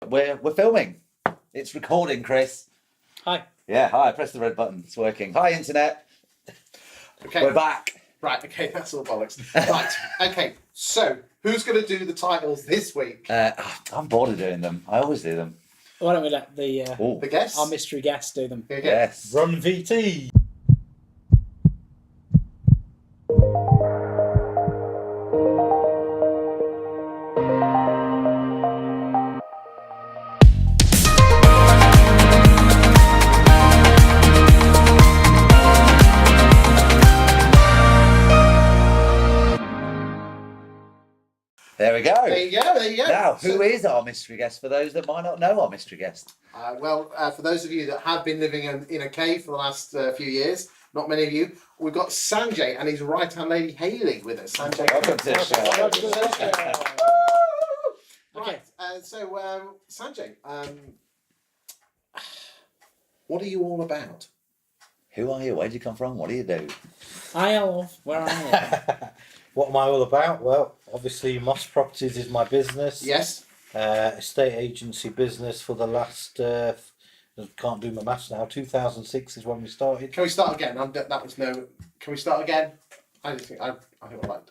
We're filming. It's recording, Chris. Hi. Yeah, hi. Press the red button. It's working. Hi, internet. Okay. We're back. Right, okay, that's all bollocks. Right, okay, so who's going to do the titles this week? I'm bored of doing them. I always do them. Why don't we let The guests? our mystery guests do them? Okay. Yes. Run VT. There we go. There you go, there you go. Now, who is our mystery guest for those that might not know our mystery guest? For those of you that have been living in a cave for the last few years, not many of you, we've got Sanjay and his right-hand lady Hayley with us. Sanjay, Welcome to the show. Welcome to the show. Right, Sanjay, what are you all about? Who are you? Where did you come from? What do you do? I love where I am. What am I all about? Well, obviously Moss Properties is my business. Yes. Estate agency business for the last, can't do my maths now, 2006 is when we started. Can we start again? Can we start again? I didn't like.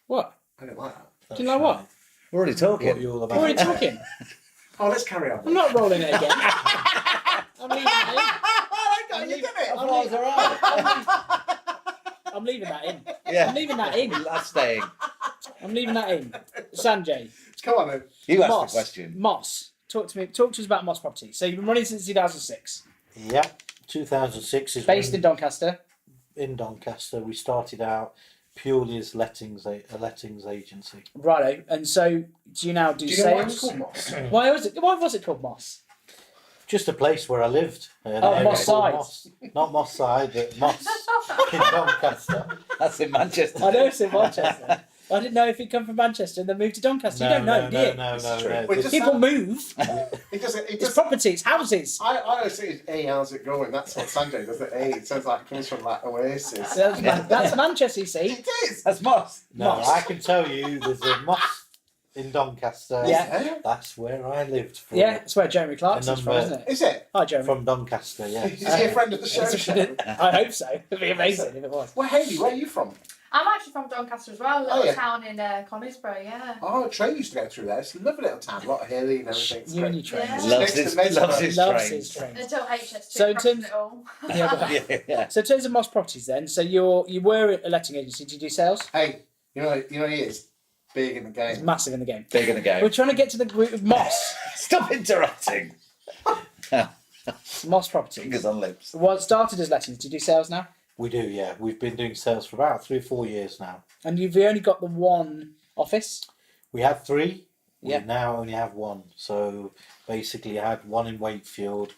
What? I didn't like that. Do you know what? We're already What are talking. you all We're about? already talking. Oh, let's carry on. I'm not rolling it again. I'm leaving that You did it. I thought I was alright. in. I'm leaving that in. Yeah. I'm leaving that in. That's staying. I'm leaving that in. Sanjay. Come on then. You asked Moss. the question. Moss. Talk to us about Moss Property. So you've been running since 2006. Yeah, 2006 is Based in Doncaster. in Doncaster. We started out purely as a lettings agency. Righto. And so do you now do Do you know why it's sales? called Moss? Why was it called Moss? Just a place where I lived. Moss Side. Not Moss Side, but Moss in Doncaster. That's in Manchester. I know it's in Manchester. I didn't know if he'd come from Manchester and then moved to Doncaster. You don't know, do you? No. Wait, just- People move. It It's just. properties, houses. I always say, "Hey, how's it going?" That's what Sanjay does. It. Hey, it sounds like it comes from like Oasis. That's Manchester, you see. It is. That's Moss. No, Moss. I can tell you there's a Moss in Doncaster. Yeah. That's where I lived for Yeah, it's where Jeremy Clarkson's from, number- isn't it? Is it? Hi, Jeremy. from Doncaster, yeah. Is he a friend of the show? I hope so. It'd be amazing if it was. Well, Hayley, where are you from? I'm actually from Doncaster as well, a little Oh, yeah. town in Conisbrough, yeah. Oh, a train used to go through there. It's a lovely little town. A lot of hilly and everything. It's You and great. your trains. Yeah. Loves his, Next to loves his Loves trains. his trains. Until HS2 So in crosses terms- it all. Yeah, well, Yeah. so in terms of Moss Properties then, so you were a letting agency, did you do sales? Hey, you know he is big in the It's game. massive in the game. Big in the We're game. trying to get to the group of Moss. Stop interrupting. Moss Properties. Fingers on lips. Well, it started as lettings. Do you do sales now? We do, yeah. We've been doing sales for about 3 or 4 years now. And you've only got the one office? We had 3. Yeah. We now only have 1. So basically I had 1 in Wakefield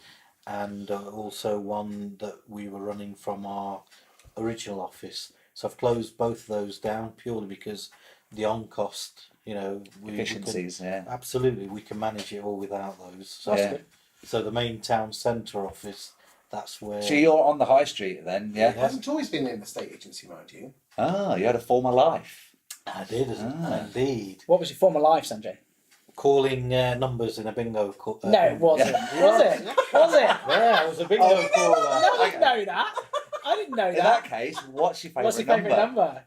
and also 1 that we were running from our original office. So I've closed both of those down purely because the on cost, Efficiencies, yeah. absolutely, we can manage it all without those. So, Yeah. so the main town centre office, that's where... So you're on the high street then, yeah? Yeah. Hasn't always been in the state agency, mind you. Ah, you had a former life. I did, indeed. What was your former life, Sanjay? Calling numbers in a bingo... No, it wasn't. Was it? Was it? Yeah, I was a bingo Oh. caller. No, I didn't know that. I didn't know In that. that case, what's your favourite What's your favourite number?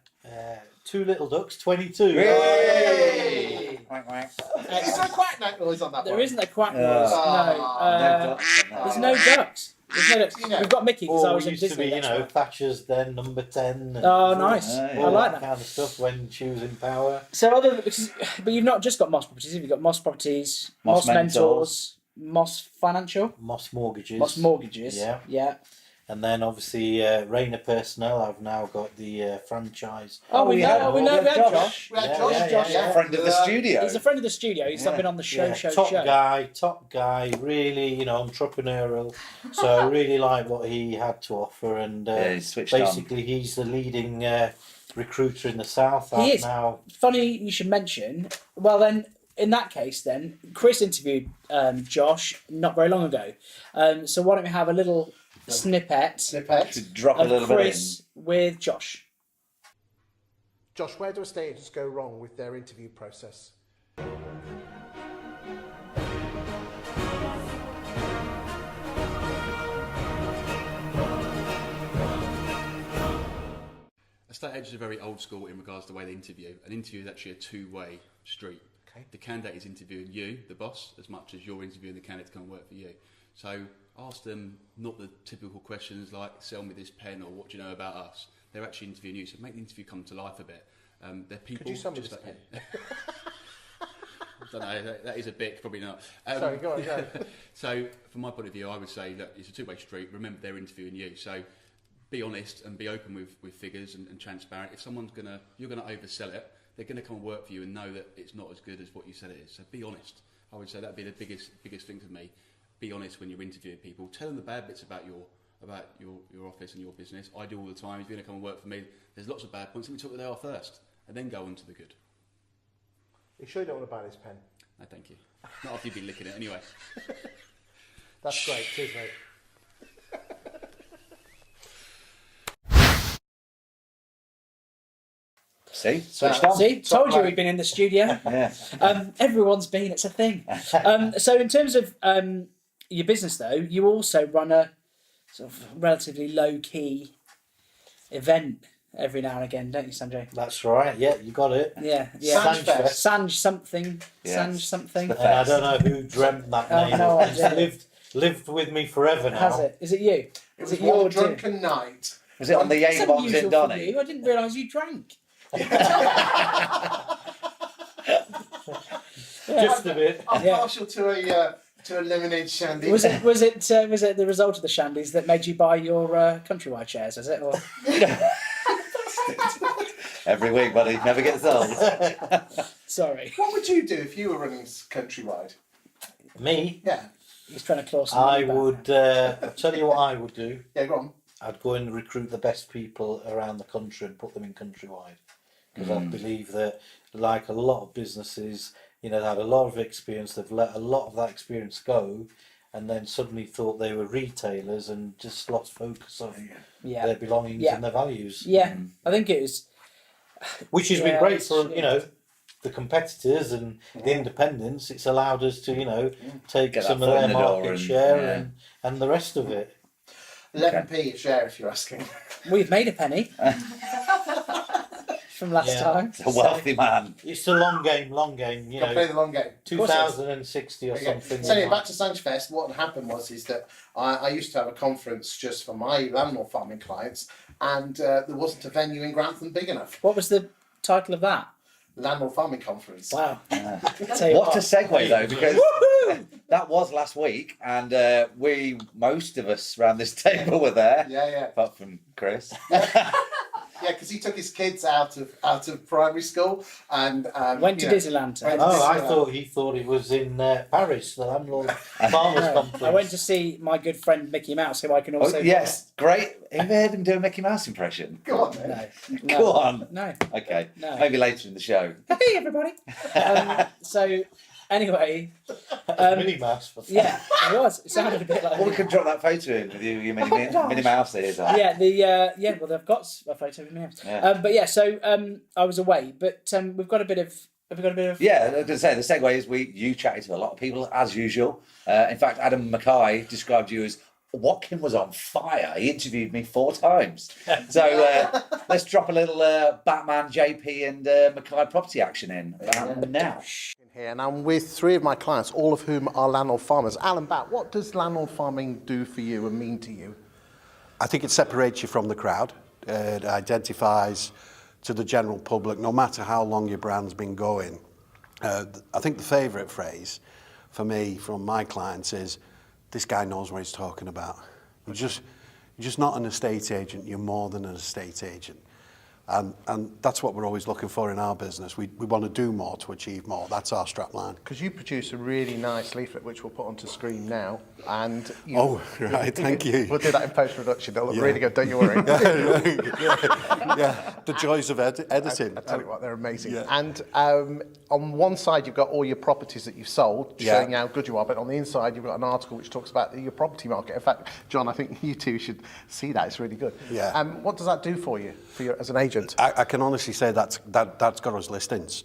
2 little ducks, 22. Hey! Wank, wank. Is there a quack noise on that There one? isn't a quack noise. Ah. No. No ducks on that. There's no ducks. There's no ducks. You know. We've got Mickey because I Or was we in used to Disney. be, that's why. Thatcher's then number 10. And Oh, nice. Oh, yeah. I all like that that. kind of stuff when she was in power. So but you've not just got Moss Properties, have you? Got Moss Properties, Moss Moss Mentors, Moss Financial, Moss Mortgages. Moss Mortgages. Yeah. Yeah. And then obviously Rayner Personnel, I've now got the franchise. Oh, we had know. We know. We had Josh. Josh. We had Yeah, Josh. yeah, Josh, yeah. Friend of the studio. He's a friend of the studio. He's Yeah. been on the show. Top guy, really, entrepreneurial. So I really like what he had to offer, and Yeah, he's switched on. basically he's the leading recruiter in the south. He is. Now. Funny you should mention. Well, then, in that case, then Chris interviewed Josh not very long ago. So why don't we have a little snippet Snippet. To drop a of little bit in. Chris with Josh. Josh, where do estate agents go wrong with their interview process? estate agents are very old school in regards to the way they interview. An interview is actually a two-way street. Okay. The candidate is interviewing you, the boss, as much as you're interviewing the candidate to come and work for you. So ask them not the typical questions like, sell me this pen, or what do you know about us? They're actually interviewing you, so make the interview come to life a bit. They're people. Could you sell me just this like pen? I don't know, that is a bit, probably not. Sorry, go on, go. So, from my point of view, I would say that it's a two-way street. Remember, they're interviewing you. So, be honest and be open with figures and transparent. If you're gonna oversell it, they're gonna come and work for you and know that it's not as good as what you said it is. So, be honest. I would say that'd be the biggest thing for me. Be honest when you're interviewing people. Tell them the bad bits about your office and your business. I do all the time. If you're gonna come and work for me, there's lots of bad points. Let me talk what they are first, and then go on to the good. You sure you don't want to buy this pen? No, thank you. Not after you've been licking it anyway. That's great. Cheers, mate. See, switched on. See, told you we'd been in the studio. Yeah. Everyone's been. It's a thing. So in terms of your business, though, you also run a sort of relatively low-key event every now and again, don't you, Sanjay? That's right. Yeah, you got it. Yeah. Sanj Fest. Sanj something. Yeah. Sanj something. And I don't know who dreamt that Oh, name. no It's idea. lived with me forever now. Has it? Is it you? It Is was it one your drunken night. Was it on the It's Jaeger bombs unusual in for Donny? you. I didn't realise you drank. Just a bit. I'm Yeah. partial to a lemonade shandy. Was it the result of the shandies that made you buy your Countrywide shares? Is it? Or Every week, buddy. Never gets old. sorry, What would you do if you were running Countrywide? Me, Yeah. he's trying to claw some I money back. would. I'll tell you what I would do. Yeah, go on. I'd go and recruit the best people around the country and put them in Countrywide. Because I believe that, like a lot of businesses, they had a lot of experience, they've let a lot of that experience go, and then suddenly thought they were retailers and just lost focus on Yeah. their belongings Yeah. and their values. Yeah, I think it was. Which has Yeah, been great it's- for, yeah. the competitors and the independents. It's allowed us to, take Get that some of foot in their the door market and- share yeah. and the rest of it. 11p a share, if you're asking. We've made a penny from last Yeah. time. A wealthy man. It's a long game, You've got to play the long game. 2060 or Okay. something. So anyway, back to Sanj Fest. What happened is that I used to have a conference just for my landlord farming clients, and there wasn't a venue in Grantham big enough. What was the title of that? Landlord farming conference. Wow. Tell you What a segue though, because that was last week, and most of us around this table were there, Yeah. apart from Chris. Yeah, because he took his kids out of primary school and Went to Disneyland. Went to Oh, I Disneyland. thought he was in Paris, the landlord farmers No, conference. I went to see my good friend Mickey Mouse, who I can Oh, also. yes, great. Have you heard him do a Mickey Mouse impression? Go on then. No. Go on. No. Okay, No. maybe later in the show. Hey everybody. So anyway, Minnie Mouse. For yeah, it was. It sounded a bit like. Well, we could drop that photo in with you, Minnie Mouse ears on. Yeah, well, they've got a photo of me. Yeah. But yeah, so I was away, but we've got a bit of. Have we got a bit of? Yeah, I was going to say, the segue is you chatted to a lot of people, as usual. In fact, Adam Mackay described you as, Watkin was on fire. He interviewed me 4 times. So let's drop a little Batman, JP and Mackay property action in now. Here, and I'm with 3 of my clients, all of whom are landlord farmers. Alan Bat, what does landlord farming do for you and mean to you? I think it separates you from the crowd. It identifies to the general public, no matter how long your brand's been going. I think the favourite phrase for me from my clients is, this guy knows what he's talking about. You're just not an estate agent, you're more than an estate agent. And that's what we're always looking for in our business. We want to do more to achieve more. That's our strap line. Because you produce a really nice leaflet, which we'll put onto screen now. And Oh, right, thank you. We'll do that in post-production. It'll look Yeah. really good, don't you worry. Yeah, the joys of editing. I tell you what, they're amazing. Yeah. And on one side, you've got all your properties that you've sold, Yeah. showing how good you are. But on the inside, you've got an article which talks about your property market. In fact, John, I think you two should see that. It's really good. Yeah. What does that do for you as an agent? I can honestly say that's got us listings.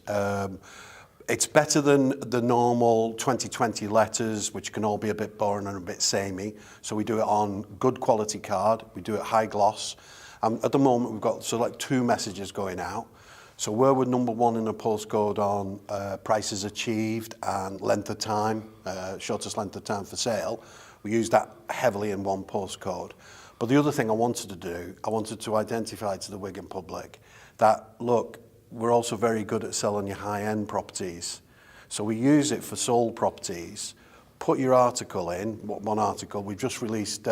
It's better than the normal 2020 letters, which can all be a bit boring and a bit samey. So we do it on good quality card, we do it high gloss, At the moment, we've got like 2 messages going out. So where we're number 1 in a postcode on prices achieved and length of time, shortest length of time for sale, we use that heavily in one postcode. But the other thing I wanted to do, I wanted to identify to the Wigan public that, look, we're also very good at selling your high-end properties. So we use it for sold properties. Put your article in, one article, we've just released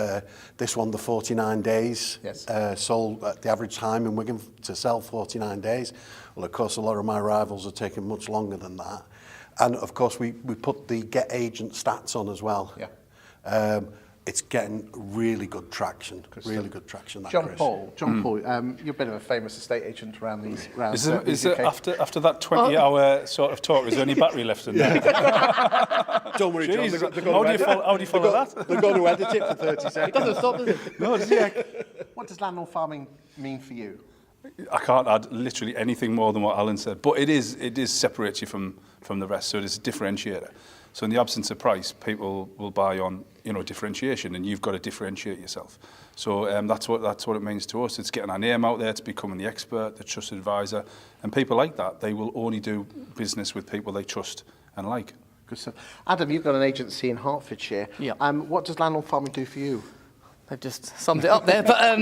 this one, the 49 days, Yes. sold at the average time in Wigan to sell 49 days. Well, of course, a lot of my rivals are taking much longer than that. And of course, we put the Get Agent stats on as well. Yeah. It's getting really good traction, that, John Chris. Paul, you're a bit of a famous estate agent around these. Is it after that 20-hour sort of talk? Is there any battery left in there? Don't worry, John. Jeez, How do you follow that? They're going to edit it for 30 seconds. It doesn't stop, does it? No, What does landlord farming mean for you? I can't add literally anything more than what Alan said, but it separates you from the rest, so it is a differentiator. So in the absence of price, people will buy on differentiation, and you've got to differentiate yourself. So that's what it means to us. It's getting our name out there, it's becoming the expert, the trusted advisor, and people like that. They will only do business with people they trust and like. Good stuff. Adam, you've got an agency in Hertfordshire. Yeah. What does landlord farming do for you? They've just summed it up there. But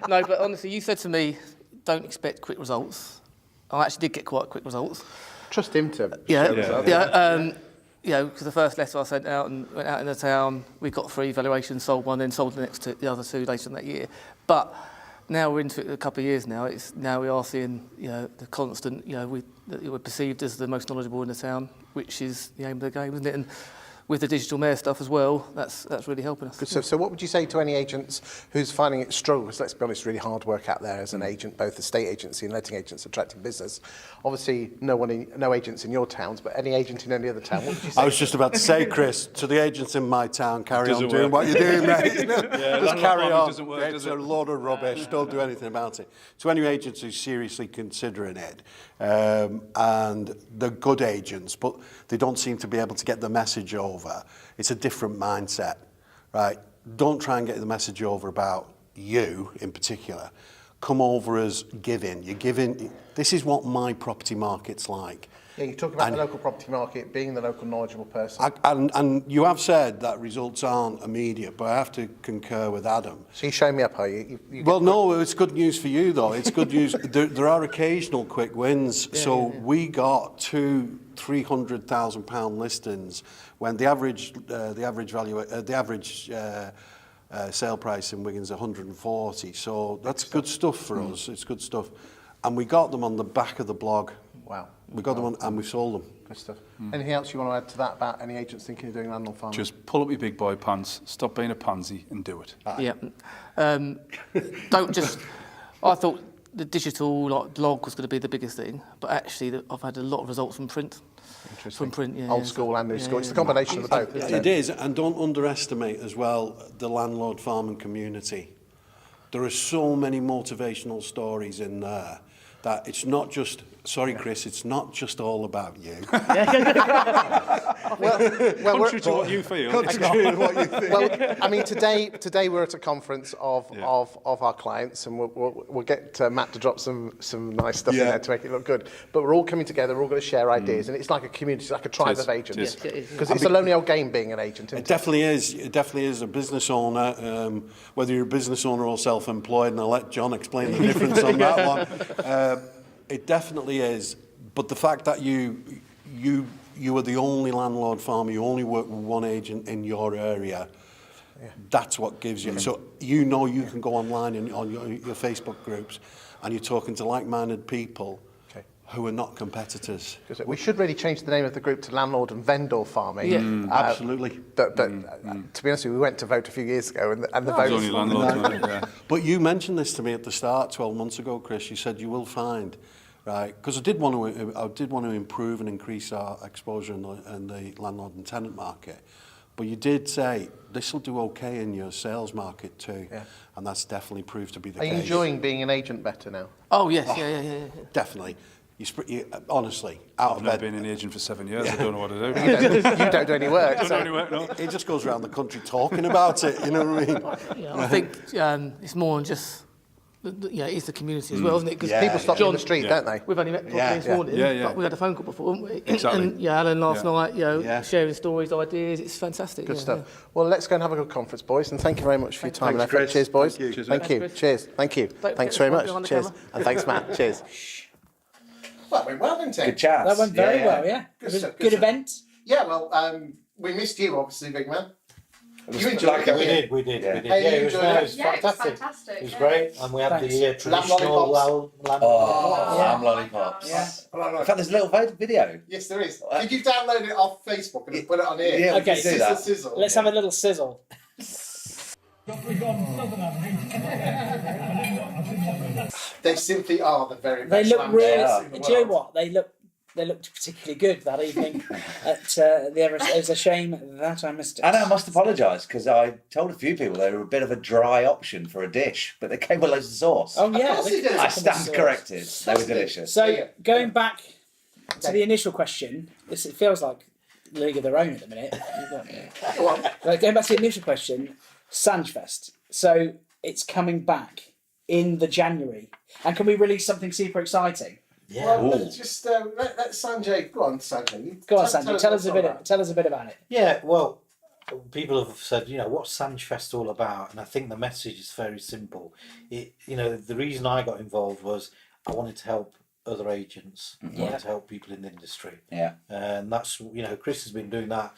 no, but honestly, you said to me, don't expect quick results. I actually did get quite quick results. Trust him to Yeah, show us up. yeah. Because the first letter I sent out and went out in the town, we got 3 valuations, sold one, then sold the other 2 later in that year. But now we're into it a couple of years now. Now we are seeing the constant. We're perceived as the most knowledgeable in the town, which is the aim of the game, isn't it? And with the digital mayor stuff as well, that's really helping us. Good stuff. So what would you say to any agents who's finding it struggles? Let's be honest, really hard work out there as an agent, both estate agency and letting agents attracting business. Obviously, no agents in your towns, but any agent in any other town. What would you say? I was just about to say, Chris, to the agents in my town, carry on Doesn't doing work. what you're doing, mate. Just landlord carry farming on. doesn't work, It's does a it? load of rubbish. Don't do anything about it. To any agents who's seriously considering it, and they're good agents, but they don't seem to be able to get the message over. It's a different mindset, right? Don't try and get the message over about you in particular. Come over as giving. You're giving. This is what my property market's like. Yeah, you talk about the local property market, being the local knowledgeable person. And you have said that results aren't immediate, but I have to concur with Adam. So you show me up, are you? Well, no, it's good news for you, though. It's good news. There are occasional quick wins. We got 200,000-300,000 pound listings when the average sale price in Wigan's 140. So that's good stuff for us. It's good stuff, and we got them on the back of the blog. Wow. We got them on, and we sold them. Good stuff. Anything else you want to add to that about any agents thinking of doing landlord farming? Just pull up your big boy pants, stop being a pansy, and do it. Yeah. Don't just. I thought the digital blog was going to be the biggest thing, but actually I've had a lot of results from print. From print, yeah. Old school and new school. It's the combination of the both, isn't It is, and don't underestimate as well the landlord farming community. There are so many motivational stories in there that it's not just, sorry Chris, it's not just all about you. Contrary to what you feel. Well, I mean, today we're at a conference of our clients, and we'll get Matt to drop some nice stuff in there to make it look good. But we're all coming together. We're all going to share ideas, and it's like a community, it's like a tribe of agents. Because it's a lonely old game being an agent. It definitely is. It definitely is. A business owner, whether you're a business owner or self-employed, and I'll let John explain the difference on that one. It definitely is. But the fact that you are the only landlord farmer, you only work with one agent in your area, that's what gives you. So you can go online and on your Facebook groups, and you're talking to like-minded people who are not competitors. We should really change the name of the group to Landlord and Vendor Farming. Yeah. Absolutely. To be honest with you, we went to vote a few years ago, and the vote. Only landlords, But you mentioned this to me at the start, 12 months ago, Chris. You said you will find, right? Because I did want to improve and increase our exposure in the landlord and tenant market. But you did say this will do okay in your sales market too, and that's definitely proved to be the case. Are you enjoying being an agent better now? Oh yes, yeah. Definitely. You honestly, out I've of never bed. been an agent for 7 years. I don't know what to do. You don't do any work. I don't so- do any work, no. He just goes around the country talking about it. You know what I mean? I think it's more than just it is the community as well, isn't it? Because People stop you in the John- street, don't they? We've only met properly Yeah. this morning, Yeah. but we had a phone call before, haven't we? Exactly. And Alan last night, Yeah. sharing stories, ideas. It's fantastic. Good stuff. Well, let's go and have a good conference, boys, and thank you very much for your time and Thanks, effort. Chris. Cheers, boys. Thank you. Cheers, Thank mate. you. Thanks, Chris. Cheers. Thank you. Don't Thanks forget very to much. be Cheers. on the And thanks, Matt. Cheers. Well, it went well, didn't it? Good chat. That went very well, yeah. Good It was a stuff, good good stuff. event. Yeah, well, we missed you, obviously, big man. was You enjoyed like it, a- didn't you? We did. Yeah. Yeah, Hey, you it was, enjoyed no, it? it was Yeah, it was fantastic. fantastic. It was yeah. great, and we had Thanks. the traditional lamb. Oh, Yeah. lamb lollipops. Yeah. Right, In right. fact, there's a little video. Yes, there is. Did you download it off Facebook and put it on here? Yeah, we Okay, can do Sizzle, that. sizzle. Let's have a little sizzle. They simply are the very They best look lamb really. chops in the Do you know world. what? They looked particularly good that evening at the Everest. It was a shame that I missed it. And I must apologise because I told a few people they were a bit of a dry option for a dish, but they came with loads of sauce. Oh yeah, course they did. I stand corrected. They were delicious. So Yeah. going back to the initial question, it feels like League of Their Own at the minute. Go on. But going back to the initial question, Sanjfest. So it's coming back in the January, and can we release something super exciting? Yeah. Well, Ooh. let's just let Sanjay. Go on, Sanjay. You Go on, tell Sanjay. Tell us a what's bit. all right. Tell us a bit about it. Yeah, well, people have said, what's Sanjfest all about? And I think the message is very simple. The reason I got involved was I wanted to help other agents, I wanted to help people in the industry. Yeah. And that's, Chris has been doing that.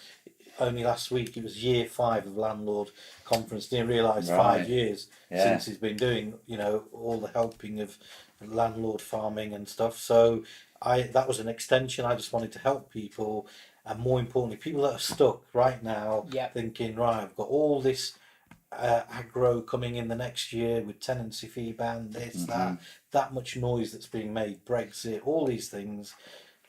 Only last week, it was year 5 of Landlord Conference. Didn't realise Right. 5 years Yeah. since he's been doing, all the helping of landlord farming and stuff. So that was an extension. I just wanted to help people, and more importantly, people that are stuck right now, Yep. thinking, right, I've got all this aggro coming in the next year with tenancy fee ban, this, that much noise that's being made, Brexit, all these things.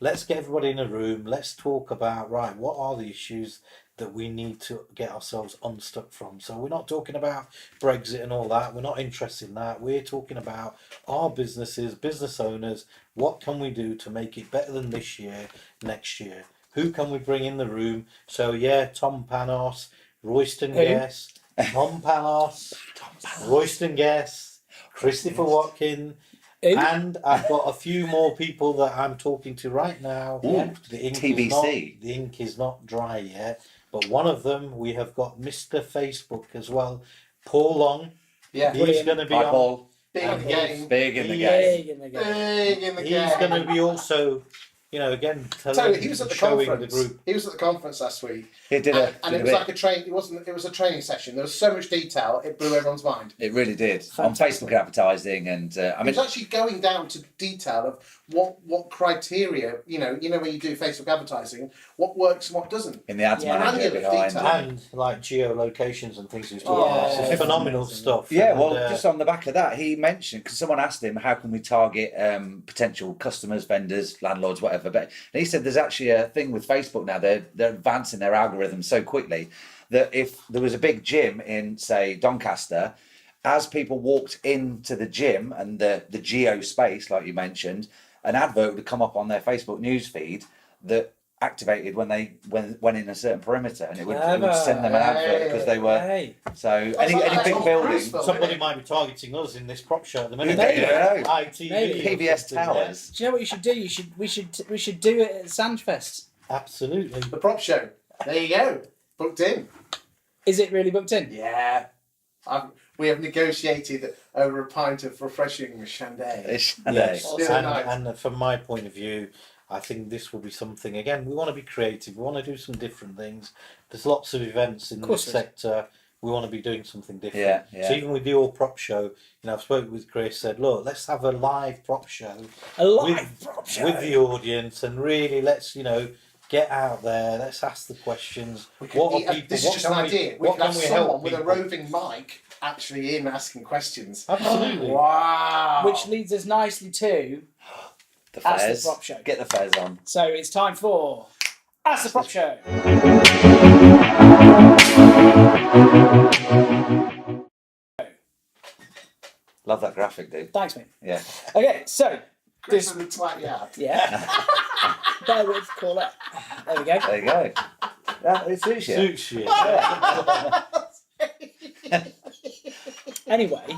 Let's get everybody in a room. Let's talk about, right, what are the issues that we need to get ourselves unstuck from? So we're not talking about Brexit and all that. We're not interested in that. We're talking about our businesses, business owners. What can we do to make it better than this year, next year? Who can we bring in the room? So yeah, Tom Panos, Royston Guest, Tom Panos, Royston Guest, Christopher Watkin. Who? And I've got a few more people that I'm talking to right now. Ooh, The ink TBC. the ink is not dry yet. But one of them, we have got Mr. Facebook as well. Paul Long. Yeah. He's going to be Hi, on. Paul. Big in the game. Big in the He game. Big in the game. Big in the game. He's going to be also, again, So he was at the showing conference. the group. He was at the conference last week, It did and it was like a train. It wasn't. It was a training session. There was so much detail. It blew everyone's mind. It really did. On Facebook advertising, and I It mean, was actually going down to detail of what criteria. When you do Facebook advertising, what works and what doesn't. in the ads Yeah. manager Granular behind. detail. And like geolocations and things he was talking Oh, about. It's yeah. phenomenal stuff. Yeah, And, well, just on the back of that, he mentioned, because someone asked him, how can we target potential customers, vendors, landlords, whatever. But and he said there's actually a thing with Facebook now, they're advancing their algorithm so quickly that if there was a big gym in, say, Doncaster, as people walked into the gym and the geo space, like you mentioned, an advert would come up on their Facebook newsfeed that activated when they went in a certain perimeter, and it would send them an advert because they were. Hey. So any like big Tom building. Cruise film. somebody might be targeting us in this prop show at the minute. Maybe. ITV. Maybe. or PBS something, yeah. Towers. Do you know what you should do? We should do it at Sanjfest. Absolutely. The prop show. There you go. Booked in. Is it really booked in? Yeah. We have negotiated over a pint of refreshing Chandé. Yes. The other night. And from my point of view, I think this will be something, again, we want to be creative, we want to do some different things. There's lots of events in course this there is. sector, we want to be doing something different. Yeah, yeah. So even with the all prop show, I've spoken with Chris, said, look, let's have a live prop show. A live with, prop show. with the audience, and really let's, get out there, let's ask the questions. What are people, This is what just can an idea. We what could have can we help someone with a people? roving mic actually in asking questions. Absolutely. Wow. Which leads us nicely to The Ask the fairs. Prop Show. Get the fairs on. So it's time for Ask the Prop Show. Love that graphic, dude. Thanks, mate. Yeah. Okay, so Chris and the twat yard. yeah. Bear with, call it. There we go. There you go. Yeah, it suits you. Suits you. Anyway,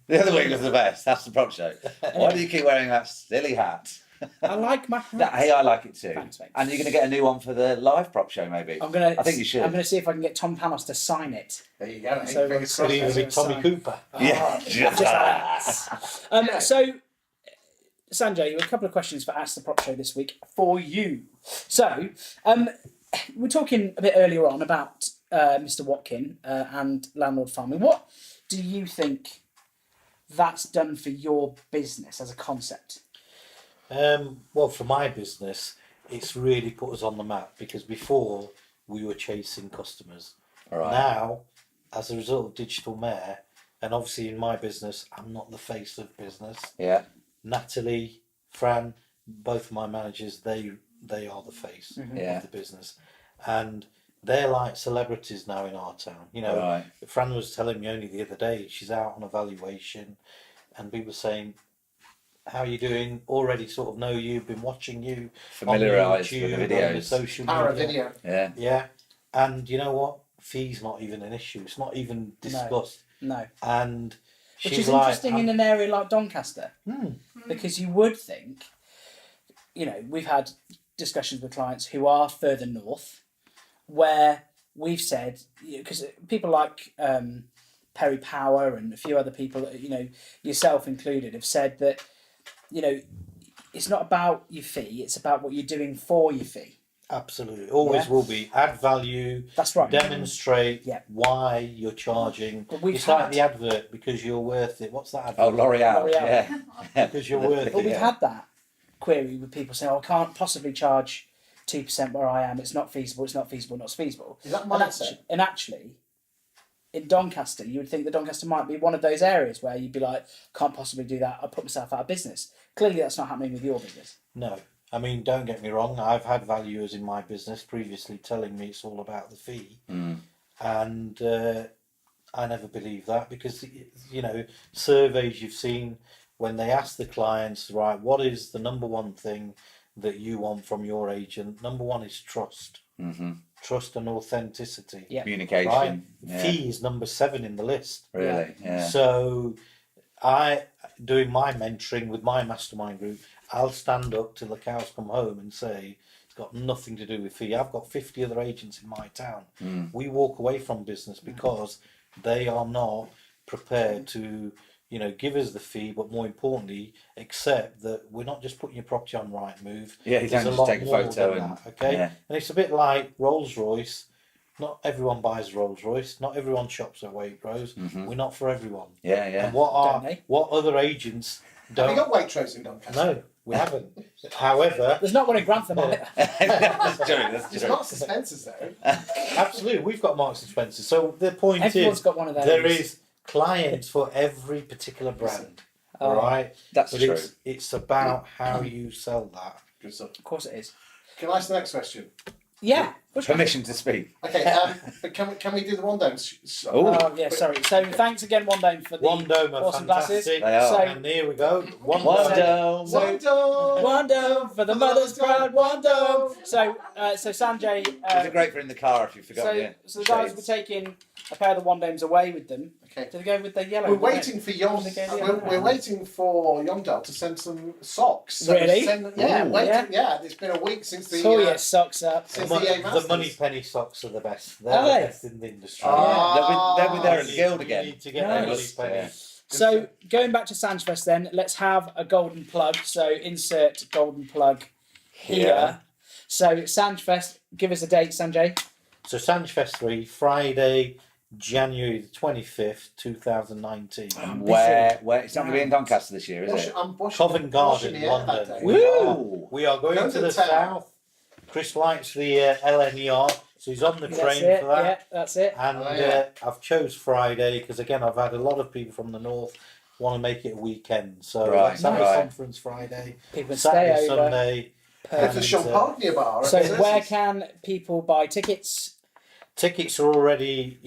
The other week was the best. That's the prop show. Why do you keep wearing that silly hat? I like my hat. Hey, I like it too. Thanks, mate. And you're going to get a new one for the live prop show, maybe. I think you should. I'm gonna see if I can get Tom Panos to sign it. There you go. So Fingers could crossed. Could even be Tommy Cooper. Yeah. Just like that. So, Sanjay, a couple of questions for Ask the Prop Show this week for you. So, we're talking a bit earlier on about Mr. Watkin and landlord farming. What do you think that's done for your business as a concept? Well, for my business, it's really put us on the map because before we were chasing customers. Right. Now, as a result of digital mayor, and obviously in my business, I'm not the face of business. Yeah. Natalie, Fran, both of my managers, they are the face Yeah. of the business, and they're like celebrities now in our town. You know, Right. Fran was telling me only the other day she's out on a valuation, and people saying, "How are you doing?" Already sort of know you, been watching you, Familiarised on with the YouTube, on videos. social Power of media. video. Yeah. Yeah, and you know what? Fee's not even an issue. It's not even discussed. No. And Which she's is like, interesting in an area like Doncaster. Because you would think, you know, we've had discussions with clients who are further north where we've said, because people like Perry Power and a few other people, you know, yourself included, have said that, you know, it's not about your fee, it's about what you're doing for your fee. Absolutely, always Yeah. will be. Add value. That's right. Demonstrate Yeah. why you're charging. But we've It's like had- the advert, because you're worth it. What's that advert? Oh, L'Oreal. L'Oreal. Yeah. Because you're worth But it. we've Yeah. had that query with people saying, "Oh, I can't possibly charge 2% where I am. It's not feasible. It's not feasible. Not feasible." Is that And mindset? actually, in Doncaster, you would think that Doncaster might be one of those areas where you'd be like, "Can't possibly do that. I'll put myself out of business." Clearly, that's not happening with your business. No, I mean, don't get me wrong. I've had valuers in my business previously telling me it's all about the fee, and I never believe that because you know surveys you've seen when they ask the clients, right, what is the number one thing that you want from your agent? Number one is trust. Trust and authenticity. Yeah. Communication. Right. Yeah. Fee is number 7 in the list. Really? Yeah. So, doing my mentoring with my mastermind group, I'll stand up till the cows come home and say it's got nothing to do with fee. I've got 50 other agents in my town. We walk away from business because they are not prepared to, you know, give us the fee, but more importantly, accept that we're not just putting your property on Rightmove. Yeah, you There's don't a just lot take a more photo than and- that, okay? yeah. And it's a bit like Rolls Royce. Not everyone buys Rolls Royce. Not everyone shops at Waitrose. We're not for everyone. Yeah, yeah. And Don't they? what other agents Have don't? you got Waitrose in Doncaster? No, we haven't. However, There's not one in Grantham either. That's true. That's It's true. not Spencer's though. absolutely, we've got Marks and Spencer. So the point Everyone's is, got one of those. there is clients for every particular brand. All right, That's but true. It's about how you sell that. Good stuff. Of course it is. Can I ask the next question? Yeah. Which one? Permission to speak. Okay, but can we do the one down? Oh, yeah, sorry. So thanks again, One Dome, for the One Dome are awesome glasses. fantastic. They are. So, And here we go. One One Dome. dome. One dome. One Dome for the mother's pride, One Dome. So Sanjay, These are great for in the car if you've forgotten. so, Yeah. so the guys were taking a pair of the One Domes away with them. Okay. Do they go with the yellow? We're didn't they? waiting for Yom. Did they go the We're, other way? we're waiting for Yomdal to send some socks. So Really? Yeah, Ooh. waiting. Yeah, it's been a week since the. Pull your socks up. since The, the EA the Masters. money penny socks are the best. They're Are the they? best in the industry. They'll be there in the You guild need again. to get Nice. the money penny. Yeah. So going back to Sanjfest then, let's have a golden plug. So insert golden plug here. Yeah. So Sanjfest, give us a date, Sanjay. So Sanjfest 3, Friday, January the 25th, 2019. Where it's not going to be in Doncaster this year, is Wash, it? I'm washing, Covent Garden, washing the air that London. day. Woo! We are going Go to the town. south. Chris likes the LNER, so he's on the That's train it. for that. Yeah, that's it. And Oh, yeah. I've chose Friday because again I've had a lot of people from the north want to make it a weekend. So Right, let's have a right. conference Friday, People can Saturday, stay over. Sunday. It's a And, champagne bar. So isn't it? where can people buy tickets? tickets are already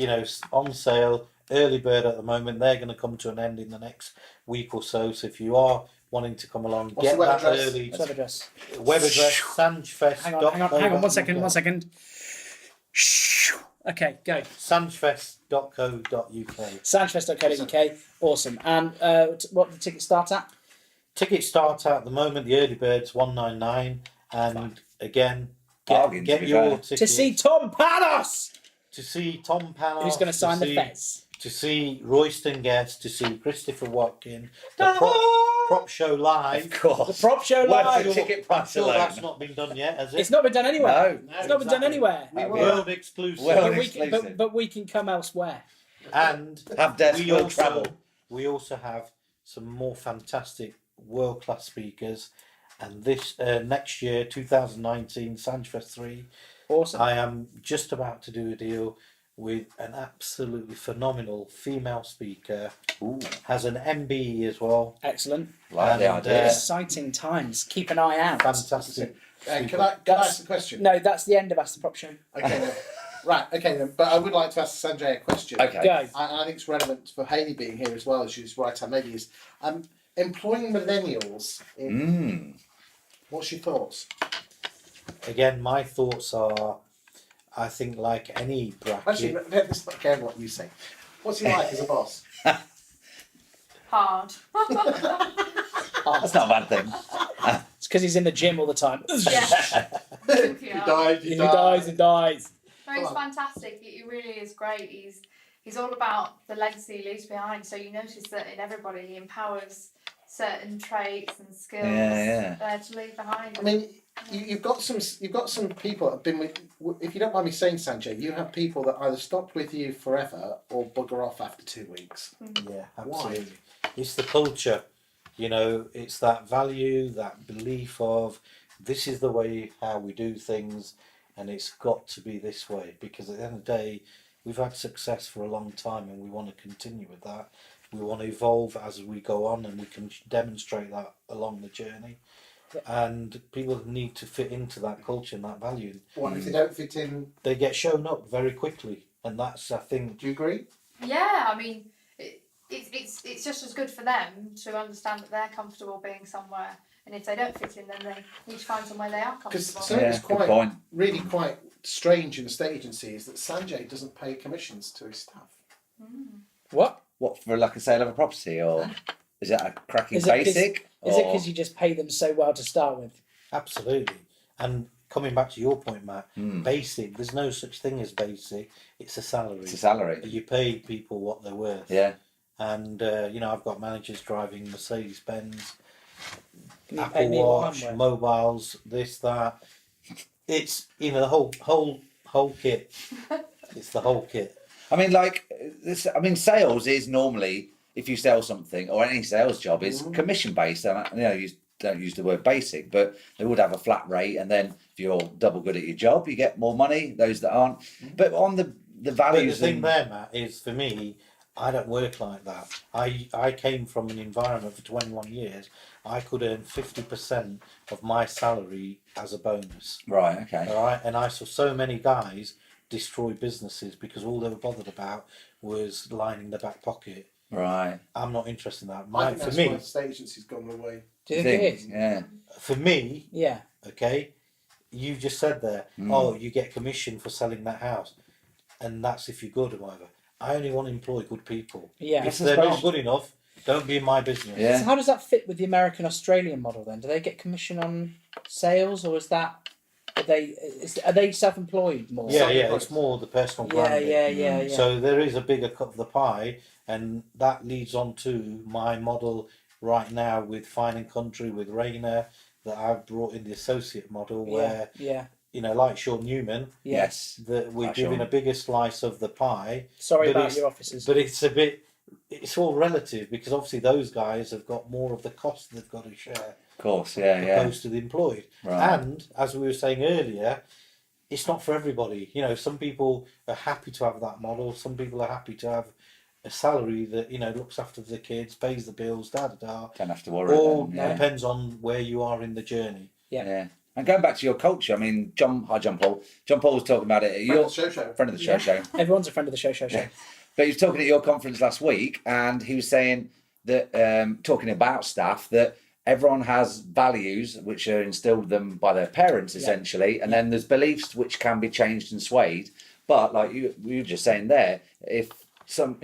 on sale. Early bird at the moment. They're going to come to an end in the next week or so. So if you are wanting to come along, What's get the web that address? early. Web address. Web address sanjfest. Hang on, one second. Okay, go. Sanjfest.co.uk. Sanchfest.co.uk. Awesome. And what the tickets start at? Tickets start at the moment, the early bird's $199, and again, Bargain, to get be your fair. tickets To see Tom Panos, to see Tom Panos, who's going to sign the fez. to see Royston Guest, to see Christopher Watkin, the prop show live. Of course. The prop show Worth live. the ticket I'm price sure alone. that's not been done yet, has it? It's not been done anywhere. No. It's not been done anywhere. World exclusive. World But we can come elsewhere. And Have desk we world also, travel. we also have some more fantastic world-class speakers. And this next year, 2019, Sanjfest 3, Awesome. I am just about to do a deal with an absolutely phenomenal female speaker. Has an MBE as well. Excellent. Like the And, idea. Exciting times. Keep an eye out. Fantastic. Can I ask a question? No, that's the end of Ask the Prop Show. Okay, then. Right, okay then. But I would like to ask Sanjay a question. Okay. Go. I think it's relevant for Hayley being here as well as she's right-hand lady. Is employing millennials. What's your thoughts? Again, my thoughts are, I think like any bracket. Actually, let's not care what you say. What's he like as a boss? Hard. That's not a bad thing. It's because he's in the gym all the time. Yeah. He died. He dies and dies. No, he's fantastic. He really is great. He's all about the legacy he leaves behind. So you notice that in everybody, he empowers certain traits and skills to leave behind. I mean, you've got some people that have been with. If you don't mind me saying, Sanjay, you have people that either stopped with you forever or bugger off after 2 weeks. Yeah, absolutely. It's the culture, you know, it's that value, that belief of this is the way how we do things, and it's got to be this way, because at the end of the day, we've had success for a long time and we want to continue with that. We want to evolve as we go on, and we can demonstrate that along the journey. And people need to fit into that culture and that value. What if they don't fit in? They get shown up very quickly, and that's, I think. Do you agree? Yeah, I mean, it's just as good for them to understand that they're comfortable being somewhere, and if they don't fit in, then they need to find somewhere they are Because comfortable. something that's good point. really quite strange in the state agency is that Sanjay doesn't pay commissions to his staff. What? What, for like a sale of a property, or is it a cracking Is it 'cause- basic? Is it because you just pay them so well to start with? Absolutely. And coming back to your point, Matt, basic, there's no such thing as basic. It's a salary. It's a salary. You pay people what they're worth. Yeah. And, you know, I've got managers driving Mercedes-Benz, Can you pay Apple me what Watch, I'm worth? mobiles, this, that. It's, you know, the whole kit. It's the whole kit. I mean, like this. I mean, sales is normally, if you sell something or any sales job, is commission based. And you know, you don't use the word basic, but they would have a flat rate. And then if you're double good at your job, you get more money. Those that aren't, but on the But values. the thing there, Matt, is for me, I don't work like that. I came from an environment for 21 years. I could earn 50% of my salary as a bonus. Right. Okay. All right, and I saw so many guys destroy businesses because all they were bothered about was lining the back pocket. Right. I'm not interested in that. I think For that's me, why the state agency's gone away. Do you think it is? Yeah. for me, Yeah. okay, you just said there, oh, you get commission for selling that house, and that's if you're good or whatever. I only want to employ good people. Yeah. If I they're not suppose- good enough, don't be in my business. Yeah. So how does that fit with the American Australian model then? Do they get commission on sales, or is that are they self-employed more? Yeah, it's more the personal branding. Yeah. So there is a bigger cut of the pie, and that leads on to my model right now with Fine and Country, with Rayner, that I've brought in the associate model where, you know, like Sean Newman, Yes. that we're Like giving Sean. a bigger slice of the pie. Sorry But about it's- your offices. But it's all relative, because obviously those guys have got more of the cost they've got to share Of course. Yeah. Yeah. opposed to the employed. Right. And as we were saying earlier, it's not for everybody. You know, some people are happy to have that model. Some people are happy to have a salary that, you know, looks after the kids, pays the bills, Don't have to worry. All then, yeah. depends on where you are in the journey. Yeah. And going back to your culture, I mean, John Paul. John Paul was talking about it at your friend of the show. Everyone's a friend of the show. But he was talking at your conference last week, and he was saying that, talking about staff, that everyone has values which are instilled them by their parents, essentially, and then there's beliefs which can be changed and swayed. But like you were just saying there, if some,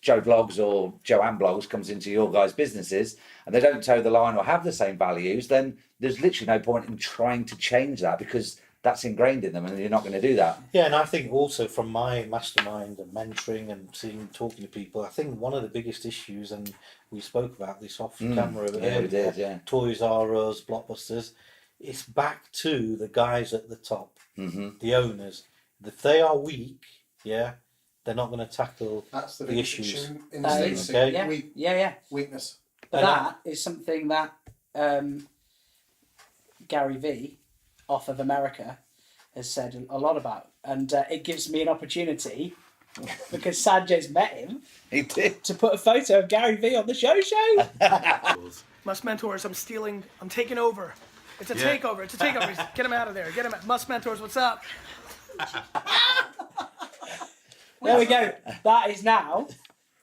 Joe Blogs or Joanne Blogs comes into your guys' businesses and they don't toe the line or have the same values, then there's literally no point in trying to change that because that's ingrained in them and you're not going to do that. Yeah, and I think also from my mastermind and mentoring and talking to people, I think one of the biggest issues, and we spoke about this off camera earlier, we did, yeah. Toys R Us, Blockbusters, it's back to the guys at the top, the owners. If they are weak, they're not going to tackle That's the the biggest issues. issue in the States. Okay. Yeah. Weakness. But that is something that Gary V off of America has said a lot about, and it gives me an opportunity because Sanjay's met him. He did. To put a photo of Gary V on the show. Must Mentors, I'm taking over. It's a takeover. Get him out of there. Get him out. Must Mentors, what's up? There we go. That is now,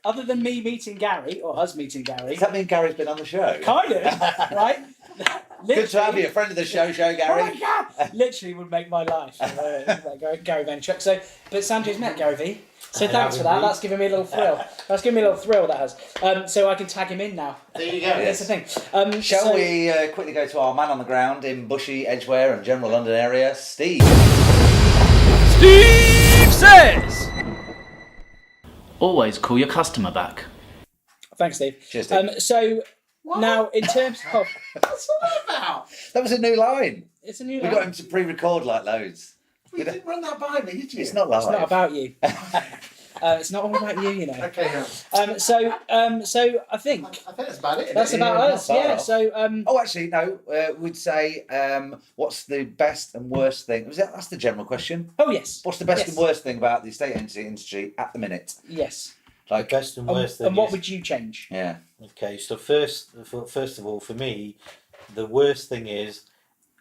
other than me meeting Gary, or us meeting Gary. Does that mean Gary's been on the show? Kind of, right? Good to have you, a friend of the show, Gary. Oh my God! Literally would make my life. Gary Vaynerchuk. So, but Sanjay's met Gary V. So thanks for that. That's giving me a little thrill. That has. So I can tag him in now. There you go. That's the thing. Shall we quickly go to our man on the ground in Bushy, Edgware and general London area, Steve? Steve says, always call your customer back. Thanks, Steve. Cheers, Steve. So now, in terms of... What's all that about? That was a new line. It's a new We line. got him to pre-record like loads. You didn't run that by me, did you? It's not live. It's not about you. It's not all about you, Okay, So I think I think that's about it. that's about us. not far Yeah. off. So Oh, actually, no. We'd say, what's the best and worst thing? That's the general question. Oh yes. What's the best Yes. and worst thing about the estate agency industry at the minute? Yes. Like, Best and worst thing And what is- would you change? yeah. Okay, so first of all, for me, the worst thing is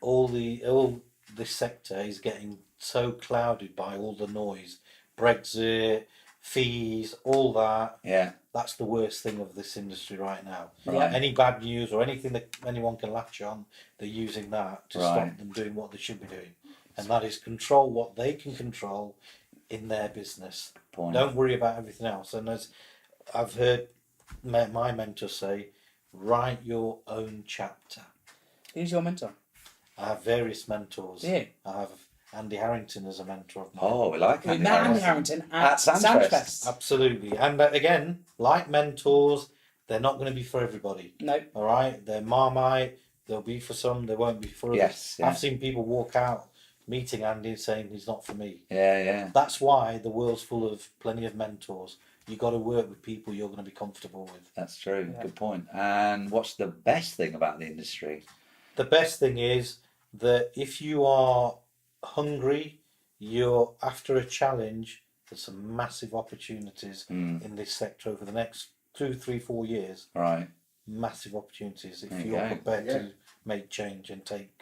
all this sector is getting so clouded by all the noise, Brexit, fees, all that. Yeah. That's the worst thing of this industry right now. Right. Any bad news or anything that anyone can latch on, they're using that to stop Right. them doing what they should be doing, and that is control what they can control in their business. Point. Don't worry about everything else. And as I've heard my mentor say, write your own chapter. Who's your mentor? I have various mentors. Yeah. I have Andy Harrington as a mentor of mine. Oh, we like We Andy met Andy Harrington. Harrington at Sandfest. Sandfest. Absolutely. And again, like mentors, they're not going to be for everybody. No. All right? They're Marmite. They'll be for some. They won't be for others. Yes, yeah. I've seen people walk out meeting Andy and saying he's not for me. Yeah. That's why the world's full of plenty of mentors. You got to work with people you're going to be comfortable with. That's true. Yeah. Good point. And what's the best thing about the industry? The best thing is that if you are hungry, you're after a challenge, there's some massive opportunities in this sector over the next 2, 3, 4 years. Right. Massive opportunities if There you you're go. prepared to make change and take,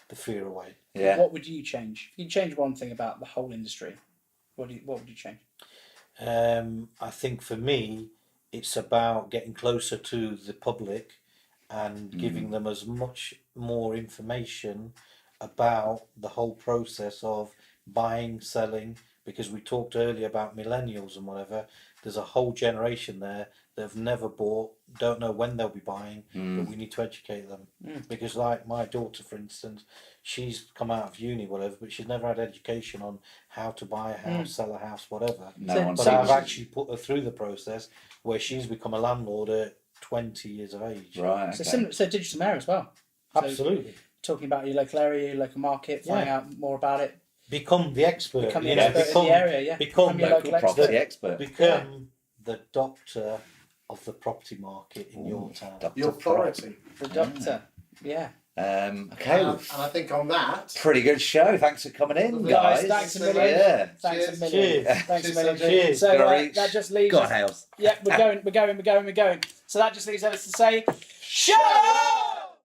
the fear away. Yeah. What would you change? If you change one thing about the whole industry, what would you change? I think for me, it's about getting closer to the public and giving them as much more information about the whole process of buying, selling, because we talked earlier about millennials and whatever. There's a whole generation there that have never bought, don't know when they'll be buying, but we need to educate them. Because like my daughter, for instance, she's come out of uni, whatever, but she's never had education on how to buy a house, sell a house, whatever. But I've actually put her through the process where she's become a landlord at 20 years of age. Right. Okay. So similar, so digital mayor as well. So Absolutely. talking about your local area, your local market, finding out more about it. Become the expert. Become the expert in the area, yeah. Become your Local local property expert. expert. Become the doctor of the property market in your town. The authority. The doctor. Yeah. Okay. And I think on that, Pretty good show. Thanks for coming in, Guys, guys. thanks a million. Yeah. Thanks Cheers. a million. Cheers. Thanks Cheers, a million. Cheers. So Gotta that just leaves Go on, us. Hales. Yeah, we're going. So that just leaves us to say, shut up!